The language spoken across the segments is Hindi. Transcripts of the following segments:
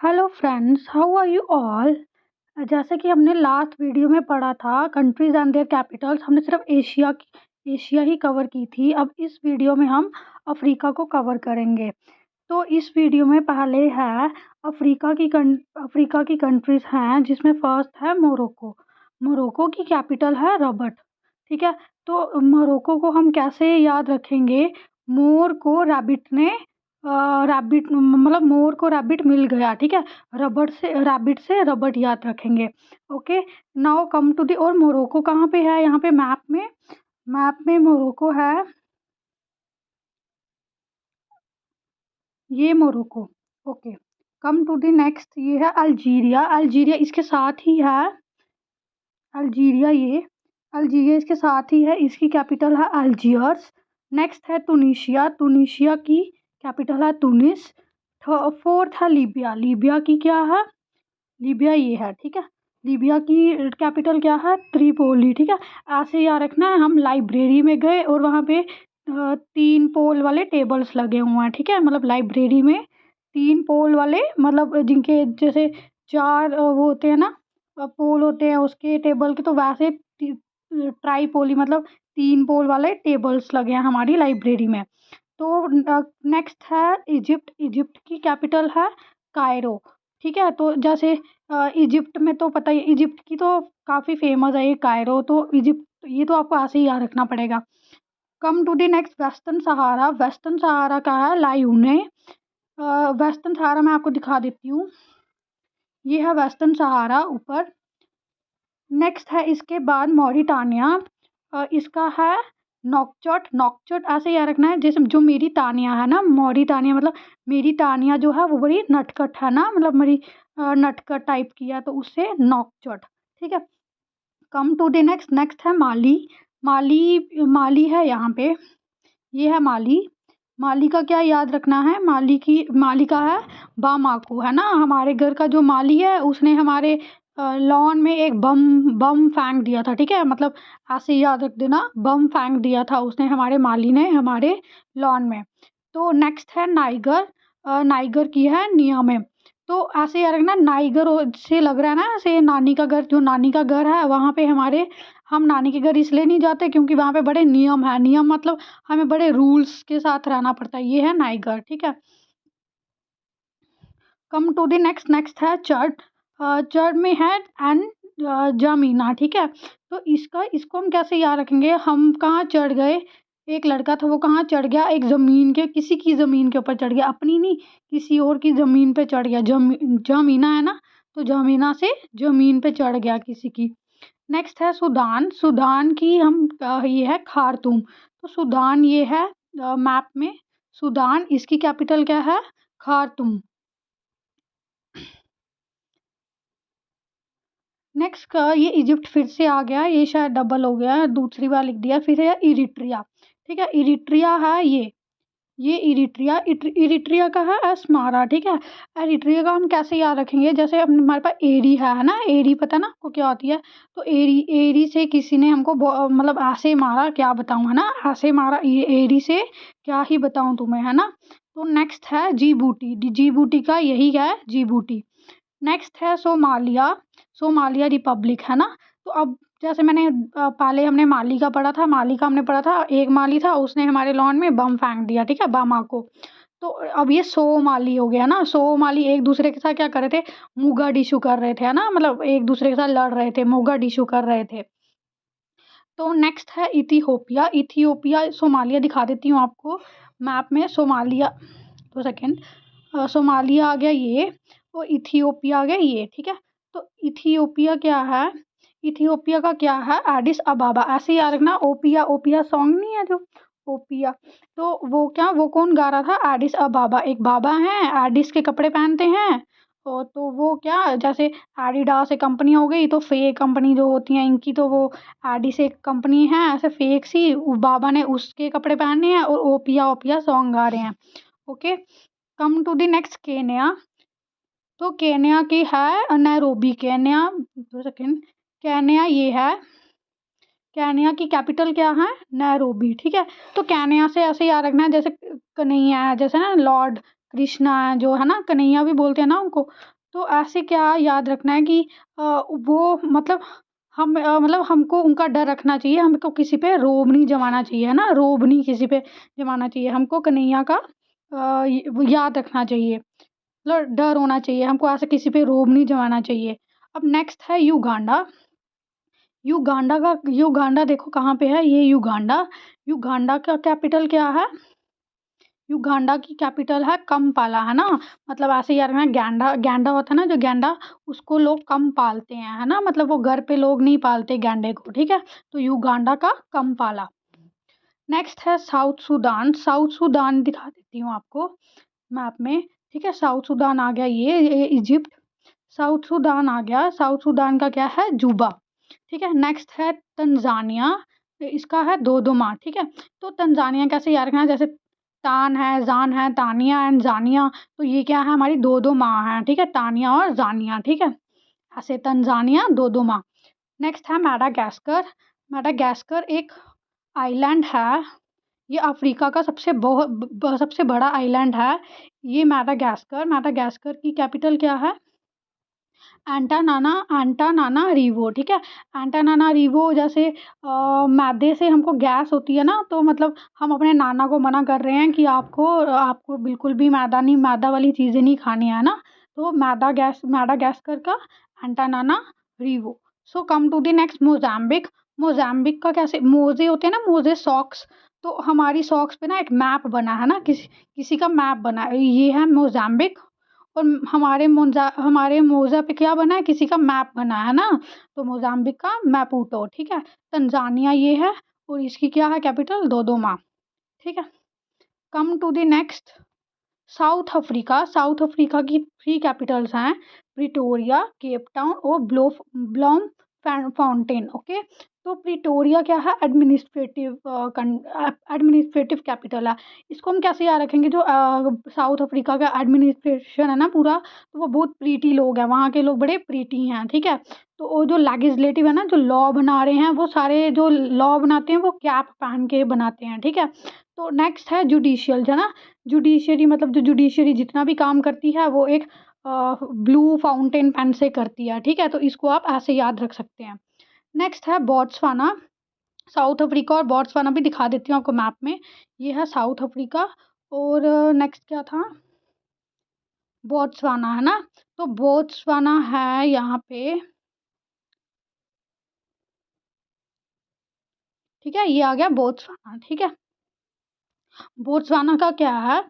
Hello friends, how are you all. जैसे कि हमने लास्ट वीडियो में पढ़ा था कंट्रीज एंड देयर कैपिटल्स, हमने सिर्फ एशिया ही कवर की थी। अब इस वीडियो में हम अफ्रीका को कवर करेंगे। तो इस वीडियो में पहले है अफ्रीका की कंट्रीज हैं, जिसमें फर्स्ट है मोरक्को। मोरक्को की कैपिटल है रबट। ठीक है। तो मोरक्को को हम कैसे याद रखेंगे? मोर को रैबिट ने रैबिट मतलब मोर को रैबिट मिल गया। ठीक है। रैबिट से रबट याद रखेंगे। Okay. Now come to the. और मोरक्को कहाँ पे है? यहाँ पे मैप में मोरक्को है। ये Morocco. Okay. Come to the next, ये है अल्जीरिया। अल्जीरिया इसके साथ ही है। अल्जीरिया ये अल्जीरिया इसके साथ ही है। इसकी कैपिटल है अल्जियर्स। नेक्स्ट है तुनिशिया। तुनिशिया की कैपिटल है तुनिस। फोर्थ है लीबिया। लीबिया की क्या है? लीबिया ये है। ठीक है। लीबिया की कैपिटल क्या है? त्रिपोली। ठीक है। ऐसे याद रखना है। हम लाइब्रेरी में गए और वहाँ पे 3 पोल वाले टेबल्स लगे हुए हैं। ठीक है। मतलब लाइब्रेरी में 3 पोल वाले, मतलब जिनके जैसे 4 वो होते हैं ना, पोल होते हैं उसके टेबल के, तो वैसे ट्राईपोली मतलब 3 पोल वाले टेबल्स लगे हैं हमारी लाइब्रेरी में। तो नेक्स्ट है इजिप्ट। इजिप्ट की कैपिटल है कायरो। ठीक है। तो जैसे इजिप्ट में तो पता ही, इजिप्ट की तो काफ़ी फेमस है ये कायरो। तो इजिप्ट ये तो आपको ऐसे ही याद रखना पड़ेगा। Come to the next, Western Sahara. Western Sahara का है लायूने। वेस्टर्न सहारा मैं आपको दिखा देती हूँ। ये है वेस्टर्न सहारा ऊपर। नेक्स्ट है इसके बाद मॉरिटानिया। इसका है नोकचोट। नोकचोट ऐसे याद रखना है, जैसे जो मेरी तानिया है ना, मॉरिटानिया मतलब मेरी तानिया जो है वो बड़ी नटखट है ना, मतलब मेरी नटखट टाइप की है, तो उससे नोकचोट। ठीक है। Come to the next. Next है माली। माली है यहाँ पे। ये है माली। माली का क्या याद रखना है? माली का है बामाको, है ना। हमारे घर का जो माली है उसने हमारे लॉन में एक बम बम फेंक दिया था। ठीक है। मतलब ऐसे याद रख देना, बम फेंक दिया था उसने, हमारे माली ने, हमारे लॉन में। तो नेक्स्ट है नाइगर। नाइगर की है नियम। तो ऐसे याद रखना, नाइगर से लग रहा है ना ऐसे नानी का घर, जो नानी का घर है वहाँ पे हमारे, हम नानी के घर इसलिए नहीं जाते क्योंकि वहाँ पे बड़े नियम है। नियम मतलब हमें बड़े रूल्स के साथ रहना पड़ता है। ये है नाइगर। ठीक है। Come to the next. Next है चर्ड। चर्ड में है एंड जामीना। ठीक है। तो इसको हम कैसे याद रखेंगे? हम कहाँ चढ़ गए? एक लड़का था, वो कहाँ चढ़ गया? एक ज़मीन के, किसी की ज़मीन के ऊपर चढ़ गया, अपनी नहीं, किसी और की ज़मीन पे चढ़ गया। जामीना है ना, तो जामीना से ज़मीन पे चढ़ गया किसी की। नेक्स्ट है सूडान। सूडान की हम ये है खार्तूम। तो सूडान ये है मैप में सूडान। इसकी कैपिटल क्या है? खार्तूम। नेक्स्ट का ये इजिप्ट फिर से आ गया, ये शायद डबल हो गया, दूसरी बार लिख दिया। फिर है इरिट्रिया। ठीक है। इरिट्रिया है ये इरिट्रिया का है अस्मारा। ठीक है। इरिट्रिया का हम कैसे याद रखेंगे? जैसे हमारे पास एरी है ना, एरी पता ना आपको क्या होती है? तो एरी एरी से किसी ने हमको मतलब ऐसे मारा, क्या बताऊं, है ना, ऐसे मारा। ये एरी से क्या ही बताऊं तुम्हें, है ना। तो नेक्स्ट है जीबूटी। जीबूटी का यही है, जीबूटी। नेक्स्ट है सोमालिया। सोमालिया रिपब्लिक, है ना। तो अब जैसे मैंने पहले हमने माली का पढ़ा था, माली का हमने पढ़ा था, एक माली था उसने हमारे लॉन में बम फेंक दिया। ठीक है, बामाको। तो अब ये सोमाली हो गया ना। सोमाली एक दूसरे के साथ क्या कर रहे थे? मुगाडिशु कर रहे थे, है ना, मतलब एक दूसरे के साथ लड़ रहे थे, मुगाडिशु कर रहे थे। तो नेक्स्ट है इथियोपिया। इथियोपिया सोमालिया दिखा देती हूँ आपको मैप में। Somalia, 2 second. सोमालिया आ गया ये, और इथियोपिया आ गया ये। ठीक है। तो इथियोपिया क्या है? इथियोपिया का क्या है? एडिस अबाबा। ऐसे याद रखना, ओपिया ओपिया सॉन्ग नहीं है जो, ओपिया। तो वो क्या, वो कौन गा रहा था? एडिस अबाबा। एक बाबा हैं, एडिस के कपड़े पहनते हैं। और तो वो क्या, जैसे एडिडास एक कंपनी हो गई, तो फेक कंपनी जो होती हैं इनकी, तो वो एडिस एक कंपनी है ऐसे फेक सी, बाबा ने उसके कपड़े पहने हैं और ओपिया ओपिया सॉन्ग गा रहे हैं। Okay. Come to the next, Kenya. तो केन्या की है नैरोबी। Kenya, 2 second. केन्या ये है, केन्या की कैपिटल क्या है? नैरोबी। ठीक है। तो केन्या से ऐसे याद रखना है, जैसे कन्हैया है, जैसे ना लॉर्ड कृष्णा है जो है ना, कन्हैया भी बोलते हैं ना उनको। तो ऐसे क्या याद रखना है कि वो मतलब मतलब हमको उनका डर रखना चाहिए, हमको किसी पे रोब नहीं जमाना चाहिए, है ना, रोब नहीं किसी पे जमाना चाहिए, हमको कन्हैया का वो याद रखना चाहिए, मतलब डर होना चाहिए हमको, ऐसे किसी पे रोब नहीं जमाना चाहिए। अब नेक्स्ट है युगांडा। युगांडा देखो कहाँ पे है ये युगांडा। युगांडा का कैपिटल क्या है? युगांडा की कैपिटल है कंपाला, है ना। मतलब ऐसे यार ना, गैंडा गैंडा होता है ना, जो गैंडा उसको लोग कम पालते हैं, है ना, मतलब वो घर पे लोग नहीं पालते गैंडे को, ठीक है। तो युगांडा का कंपाला। नेक्स्ट है साउथ सूडान। साउथ सूडान दिखा देती हूँ आपको मैप में, ठीक है। साउथ सूडान आ गया, ये इजिप्ट। साउथ सूडान आ गया। साउथ सूडान का क्या है? जूबा, ठीक है। नेक्स्ट है तंजानिया, इसका है दोदोमा, ठीक है। तो तंजानिया कैसे याद रखना है? जैसे तान है, जान है, तानिया एंड जानिया, तो ये क्या है? हमारी दो दो माँ हैं, ठीक है, तानिया और जानिया, ठीक है। ऐसे तंजानिया दो दो माँ। नेक्स्ट है मैडागास्कर। मैडागास्कर एक आइलैंड है, ये अफ्रीका का सबसे बड़ा आइलैंड है ये मैडागास्कर। मैडागास्कर की कैपिटल क्या है? एंटानाना एंटानाना रीवो, ठीक है। एंटानाना रीवो, जैसे मैदे से हमको गैस होती है ना, तो मतलब हम अपने नाना को मना कर रहे हैं कि आपको आपको बिल्कुल भी मैदा नहीं, मैदा वाली चीज़ें नहीं खानी है ना। तो मैदा गैस का Antananarivo. So come to the next, Mozambique. Mozambique का कैसे? मोजे होते हैं ना, मोजे सॉक्स। तो हमारी सॉक्स पे ना एक मैप बना है ना, किसी किसी का मैप बना है, ये है मोजाम्बिक। और हमारे मोजा पे क्या बना है? किसी का मैप बना है ना, तो मोजाम्बिक का मैपूटो, ठीक है। तंजानिया ये है, और इसकी क्या है कैपिटल? दोदोमा, ठीक है। Come to the next, South Africa. South Africa की 3 कैपिटल्स हैं, प्रिटोरिया, केप टाउन और ब्लॉम फाउंटेन, ओके। तो प्रिटोरिया क्या है? एडमिनिस्ट्रेटिव कैपिटल है। इसको हम कैसे याद रखेंगे? जो साउथ अफ्रीका का एडमिनिस्ट्रेशन है ना पूरा, तो वो बहुत प्रीटी लोग हैं, वहाँ के लोग बड़े प्रीटी हैं, ठीक है। तो वो जो लेजिस्लेटिव है ना, जो लॉ बना रहे हैं, वो सारे जो लॉ बनाते हैं वो कैप पहन के बनाते हैं, ठीक है। तो नेक्स्ट है जुडिशियल, है ना। जुडिशरी मतलब जो जुडिशरी जितना भी काम करती है वो एक ब्लू फाउंटेन पेन से करती है, ठीक है। तो इसको आप ऐसे याद रख सकते हैं। नेक्स्ट है बोट्सवाना। साउथ अफ्रीका और बोट्सवाना भी दिखा देती हूँ आपको मैप में। ये है साउथ अफ्रीका, और नेक्स्ट क्या था? बोट्सवाना, है ना। तो बोट्सवाना है यहाँ पे, ठीक है, ये आ गया बोट्सवाना, ठीक है। बोट्सवाना का क्या है?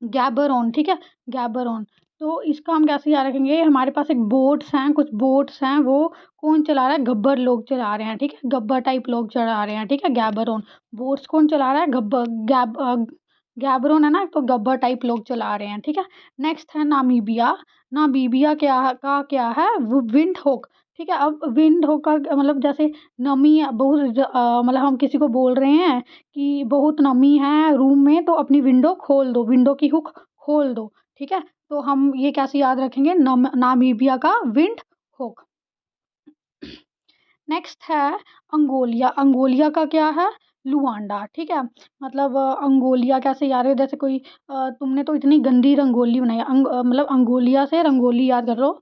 गैबरोन, ठीक है, गैबरोन। तो इसका हम कैसे याद रखेंगे? हमारे पास एक बोट्स हैं, कुछ बोट्स हैं, वो कौन चला रहा है? गब्बर लोग चला रहे हैं, ठीक है, गब्बर टाइप लोग चला रहे हैं, ठीक है, गैबरोन। बोट्स कौन चला रहा है? गैबरोन है ना, तो गब्बर टाइप लोग चला रहे हैं, ठीक है। नेक्स्ट है नामीबिया। नामीबिया क्या है? वो विंड होक, ठीक है। अब विंड होक का मतलब जैसे नमी है बहुत, मतलब हम किसी को बोल रहे हैं कि बहुत नमी है रूम में, तो अपनी विंडो खोल दो, विंडो की हुक खोल दो, ठीक है। तो हम ये कैसे याद रखेंगे? नामीबिया का विंड हुक। नेक्स्ट है अंगोलिया। अंगोलिया का क्या है? लुआंडा, ठीक है। मतलब अंगोलिया कैसे याद है? जैसे कोई तुमने तो इतनी गंदी रंगोली बनाई, मतलब अंगोलिया से रंगोली याद कर लो।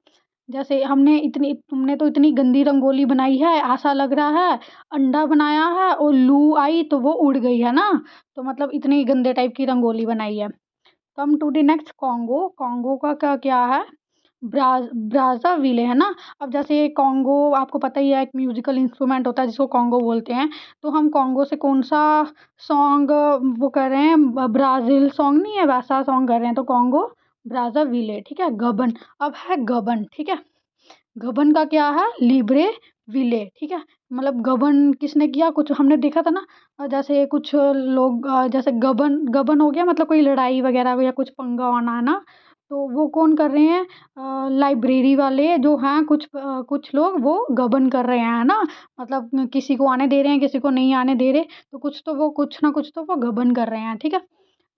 जैसे हमने इतनी तुमने तो इतनी गंदी रंगोली बनाई है, ऐसा लग रहा है अंडा बनाया है और लू आई तो वो उड़ गई, है ना। तो मतलब इतनी गंदे टाइप की रंगोली बनाई है। Come to the next, Congo. Congo का क्या है? ब्राज़ाविले, है ना। अब जैसे कॉन्गो आपको पता ही है, एक म्यूजिकल इंस्ट्रूमेंट होता है जिसको कॉन्गो बोलते हैं। तो हम कॉन्गो से कौन सा सॉन्ग वो कर रहे हैं? ब्राज़ील सॉन्ग नहीं है, वैसा सॉन्ग कर रहे हैं, तो कॉन्गो ब्राज़ाविले, ठीक है। गबन, अब है गबन, ठीक है। गबन का क्या है? लिब्रे विले, ठीक है। मतलब गबन किसने किया? कुछ हमने देखा था ना, जैसे कुछ लोग जैसे गबन गबन हो गया, मतलब कोई लड़ाई वगैरह या कुछ पंगा होना, है ना। तो वो कौन कर रहे हैं? लाइब्रेरी वाले जो हैं, कुछ लोग वो गबन कर रहे हैं, है ना। मतलब किसी को आने दे रहे हैं, किसी को नहीं आने दे रहे, तो कुछ ना कुछ तो वो गबन कर रहे हैं, ठीक है।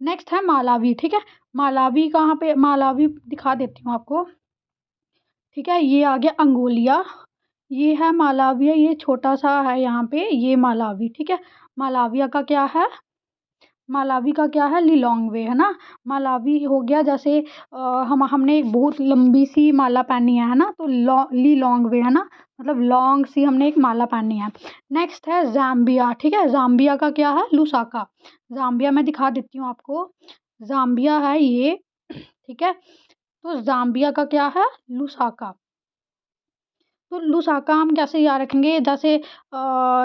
नेक्स्ट है मालावी, ठीक है। मालावी कहाँ पे? मालावी दिखा देती हूँ आपको, ठीक है। ये आ गया अंगोलिया, ये है मालाविया, ये छोटा सा है यहाँ पे, ये मालावी, ठीक है। मालाविया का क्या है? मालावी का क्या है, लिलोंगवे है ना। मालावी हो गया जैसे हमने एक बहुत लंबी सी माला पहनी है ना, तो लिलोंगवे है ना, मतलब लॉन्ग सी हमने एक माला पहनी है। नेक्स्ट है जाम्बिया, ठीक है। जाम्बिया का क्या है, लुसाका। जाम्बिया मैं दिखा देती हूँ आपको। जाम्बिया है ये, ठीक है। तो जाम्बिया का क्या है, लुसाका। तो लुसाका हम कैसे याद रखेंगे, जैसे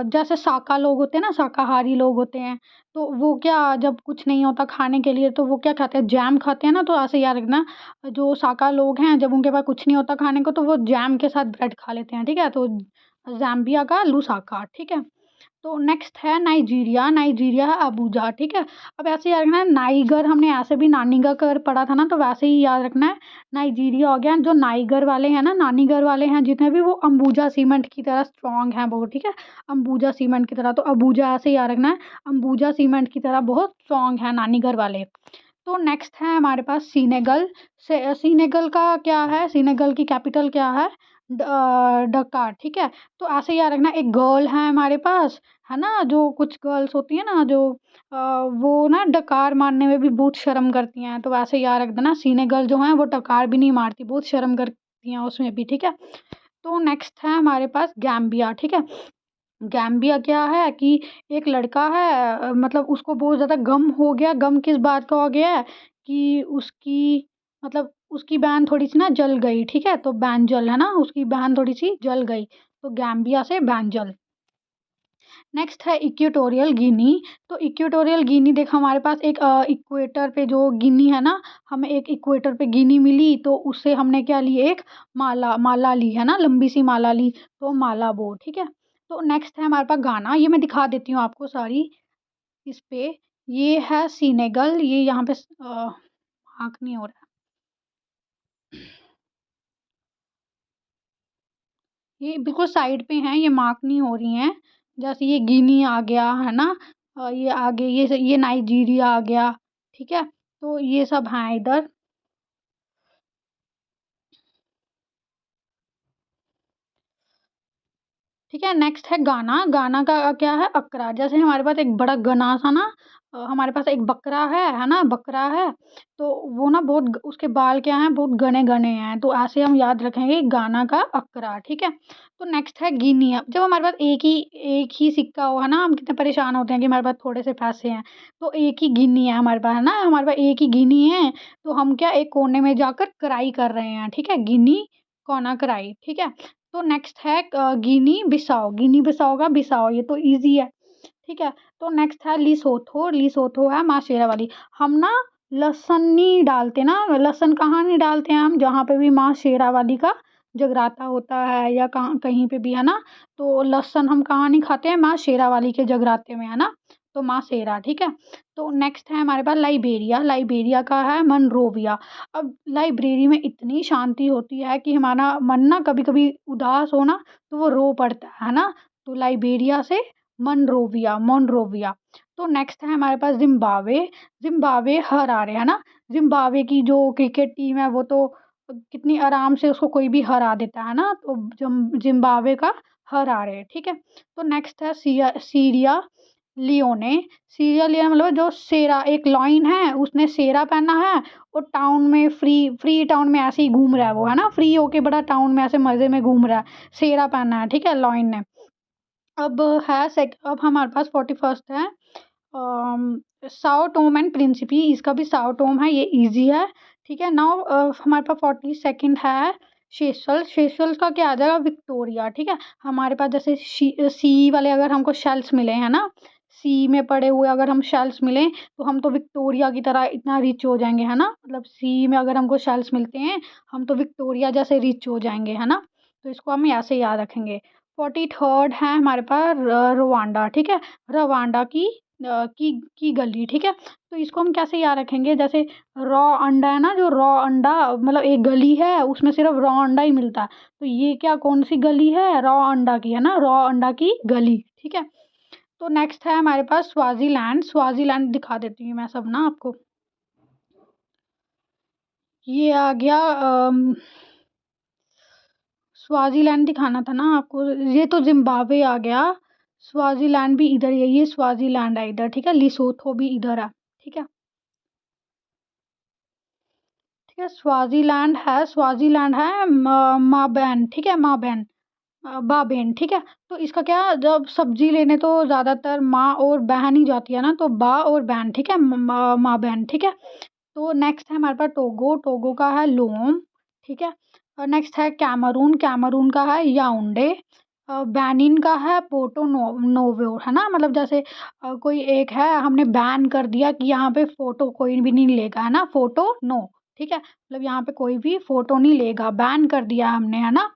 जैसे साका लोग होते हैं ना, शाकाहारी लोग होते हैं, तो वो क्या, जब कुछ नहीं होता खाने के लिए तो वो क्या खाते हैं, जैम खाते हैं ना। तो ऐसे याद रखना, जो साका लोग हैं जब उनके पास कुछ नहीं होता खाने को तो वो जैम के साथ ब्रेड खा लेते हैं, ठीक है। तो जाम्बिया का लुसाका, ठीक है। तो नेक्स्ट है नाइजीरिया। नाइजीरिया है अबूजा, ठीक है। अब ऐसे याद रखना है, नाइगर हमने ऐसे भी नानीगर कर पढ़ा था ना, तो वैसे ही याद रखना है। नाइजीरिया हो गया, जो नाइगर वाले हैं ना, नानीगर वाले हैं जितने भी, वो अंबुजा सीमेंट की तरह स्ट्रांग हैं वो, ठीक है। अंबुजा सीमेंट की तरह, तो अबूजा ऐसे याद रखना है, अंबुजा सीमेंट की तरह बहुत स्ट्रांग है नानीगर वाले। तो नेक्स्ट है हमारे पास सीनेगल। से सीनेगल का क्या है, सीनेगल की कैपिटल क्या है, डकार, ठीक है। तो ऐसे याद रखना, एक गर्ल है हमारे पास, है ना, जो कुछ गर्ल्स होती है ना जो वो ना डकार मारने में भी बहुत शर्म करती हैं, तो वैसे याद रख देना, सीनेगल जो है वो डकार भी नहीं मारती, बहुत शर्म करती हैं उसमें भी, ठीक है। तो नेक्स्ट है हमारे पास गैम्बिया, ठीक है। गैम्बिया क्या है कि एक लड़का है, मतलब उसको बहुत ज़्यादा गम हो गया। गम किस बात का हो गया है कि उसकी, मतलब उसकी बहन थोड़ी सी ना जल गई, ठीक है। तो बैंजल है ना, उसकी बहन थोड़ी सी जल गई, तो गैम्बिया से बैंजल। नेक्स्ट है इक्वेटोरियल गिनी। तो इक्वेटोरियल गिनी देख, हमारे पास एक इक्वेटर पे जो गिनी है ना, हमें एक इक्वेटर पे गिनी मिली, तो उससे हमने क्या ली, एक माला माला ली है ना, लंबी सी माला ली, तो माला बो, ठीक है। तो नेक्स्ट है हमारे पास गाना, ये मैं दिखा देती हूँ आपको सारी इस पे। ये है सीनेगल, ये यहाँ पे मार्क नहीं हो रहा, ये बिल्कुल साइड पे हैं, ये मार्क नहीं हो रही हैं। जैसे ये गिनी आ गया है ना, ये आगे ये नाइजीरिया आ गया, ठीक है। तो ये सब हैं इधर। ठीक है। नेक्स्ट है गाना। गाना का क्या है, अकरा। जैसे हमारे पास एक बड़ा गना सा ना, हमारे पास एक बकरा है ना, बकरा है, तो वो ना बहुत उसके बाल क्या हैं, बहुत घने घने हैं, तो ऐसे हम याद रखेंगे गाना का अकरा, ठीक है। तो नेक्स्ट है गिनी। अब जब हमारे पास एक ही सिक्का हो, है ना, हम कितने परेशान होते हैं कि हमारे पास थोड़े से पैसे हैं, तो एक ही गिनी है हमारे पास, है ना, हमारे पास एक ही गिनी है, तो हम क्या, एक कोने में जाकर कराई कर रहे हैं, ठीक है, गिनी कोना कराई, ठीक है। तो नेक्स्ट है गिनी बिसाओ। गिनी बिसाओ का बिसाओ, ये तो इजी है, ठीक है। तो नेक्स्ट है लिसोथो। लिसोथो है माँ शेरावाली। हम ना लहसुन नहीं डालते ना, लहसुन कहाँ नहीं डालते हैं हम, जहाँ पे भी माँ शेरावाली का जगराता होता है या कहाँ कहीं पे भी, है ना, तो लहसुन हम कहाँ नहीं खाते हैं, माँ शेरावाली के जगराते में, है ना, तो माँ शेरा, ठीक है। तो नेक्स्ट है हमारे पास लाइबेरिया। लाइबेरिया का है मनरोविया। अब लाइब्रेरी में इतनी शांति होती है कि हमारा मन ना कभी कभी उदास हो ना, तो वो रो पड़ता है ना, तो लाइबेरिया से मनरोविया, मोनरोविया। तो नेक्स्ट है हमारे पास जिम्बाब्वे। जिम्बाब्वे हरारे, है ना, जिम्बाब्वे की जो क्रिकेट टीम है वो तो कितनी आराम से उसको कोई भी हरा देता है ना, तो जिम्बाब्वे का हरारे, ठीक है। तो नेक्स्ट है सीरिया लियोने। सीरिया लियोने मतलब जो शेरा, एक लॉइन है उसने शेरा पहना है, और टाउन में फ्री फ्री टाउन में ऐसे ही घूम रहा है वो, है ना, फ्री होके बड़ा टाउन में ऐसे मज़े में घूम रहा है, शेरा पहना है, ठीक है, लॉइन ने। अब अब हमारे पास 41st है साओ टोम एंड प्रिंसिपी। इसका भी साओ टोम है, ये इजी है, ठीक है। नाउ हमारे पास 42nd है शेशल। शेशल का क्या आ जाएगा, विक्टोरिया, ठीक है। हमारे पास जैसे सी वाले अगर हमको शेल्स मिले हैं ना, सी में पड़े हुए अगर हम शेल्स मिलें, तो हम तो विक्टोरिया की तरह इतना रिच हो जाएंगे, है ना, मतलब सी में अगर हमको शेल्स मिलते हैं, हम तो विक्टोरिया जैसे रिच हो जाएंगे, है ना, तो इसको हम ऐसे याद रखेंगे। 43rd है हमारे पास रवांडा, ठीक है। रवांडा की गली, ठीक है। तो इसको हम कैसे याद रखेंगे, जैसे रॉ अंडा है ना, जो रॉ अंडा, मतलब एक गली है उसमें सिर्फ रॉ अंडा ही मिलता है, तो ये क्या, कौन सी गली है, रॉ अंडा की, है ना, रॉ अंडा की गली, ठीक है। तो नेक्स्ट है हमारे पास स्वाजीलैंड। स्वाजीलैंड दिखा देती हूँ मैं सब ना आपको। ये आ गया स्वाजीलैंड दिखाना था ना आपको, ये तो जिम्बाब्वे आ गया। स्वाजीलैंड भी इधर ही है, ये स्वाजीलैंड है इधर, ठीक है। लिसोथो भी इधर है, ठीक है। ठीक है, स्वाजीलैंड है माबेन, ठीक है, माबेन, बाबेन, ठीक है। तो इसका क्या, जब सब्जी लेने तो ज़्यादातर माँ और बहन ही जाती है ना, तो बा और बहन, ठीक है, माँ बहन, ठीक है। तो नेक्स्ट है हमारे पास टोगो, टोगो का है लोम, ठीक है। और नेक्स्ट है कैमरून, कैमरून का है याउंडे। बेनिन का है पोर्टो नोवो, है ना, मतलब जैसे कोई एक है, हमने बैन कर दिया कि यहाँ पे फोटो कोई भी नहीं लेगा, है ना, फोटो नो, ठीक है, मतलब यहाँ पे कोई भी फोटो नहीं लेगा, बैन कर दिया हमने, है ना।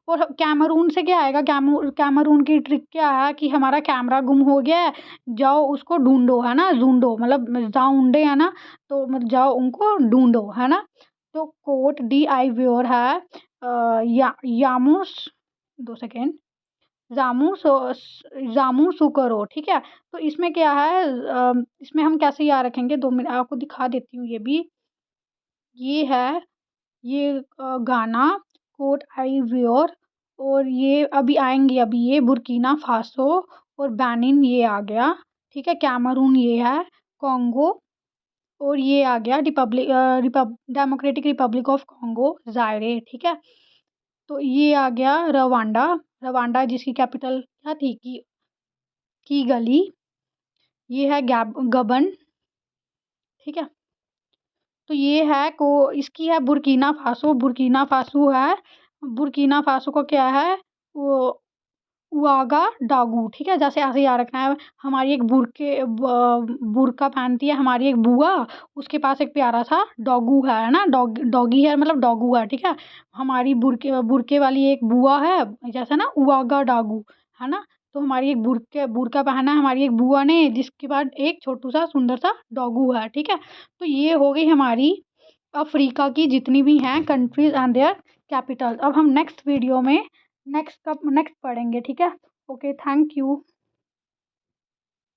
और कैमरून से क्या आएगा, कैमरून की ट्रिक क्या है कि हमारा कैमरा गुम हो गया है, जाओ उसको ढूंढो, है ना, ढूंढो मतलब जाऊंडे, है ना, तो मतलब जाओ उनको ढूंढो, है ना। तो कोट डी आई व्योर है यामूस, 2 सेकेंड, जामू सो जामू सुकरो, ठीक है। तो इसमें क्या है, इसमें हम कैसे याद रखेंगे, 2 मिनट आपको दिखा देती हूँ ये भी। ये है, ये गाना कोट आई व्योर, और ये अभी आएंगे, अभी ये बुर्किना फासो और बेनिन ये आ गया, ठीक है। कैमरून ये है, कॉन्गो, और ये आ गया डेमोक्रेटिक रिपब्लिक ऑफ कॉन्गो, जायरे, ठीक है। तो ये आ गया रवांडा, रवांडा जिसकी कैपिटल क्या थी की गली। ये है गबन, ठीक है। तो ये है को इसकी है बुर्किना फासो, बुर्किना फासो है, बुर्किना फासो का क्या है वो उआगा डागू, ठीक है, जैसे ऐसे याद रखना है। हमारी एक बुर्का पहनती है हमारी एक बुआ, उसके पास एक प्यारा सा डॉगू है ना, डॉगी है, मतलब डॉगू है, ठीक है। हमारी बुरके बुरके वाली एक बुआ है, जैसे ना उआगा डागू, है ना। तो हमारी एक बुरका पहना है हमारी एक बुआ ने, जिसके बाद एक छोटू सा सुंदर सा डॉगू है, ठीक है। तो ये हो गई हमारी अफ्रीका की जितनी भी हैं कंट्रीज एंड देयर कैपिटल। अब हम नेक्स्ट वीडियो में नेक्स्ट पढ़ेंगे, ठीक है। Okay, thank you.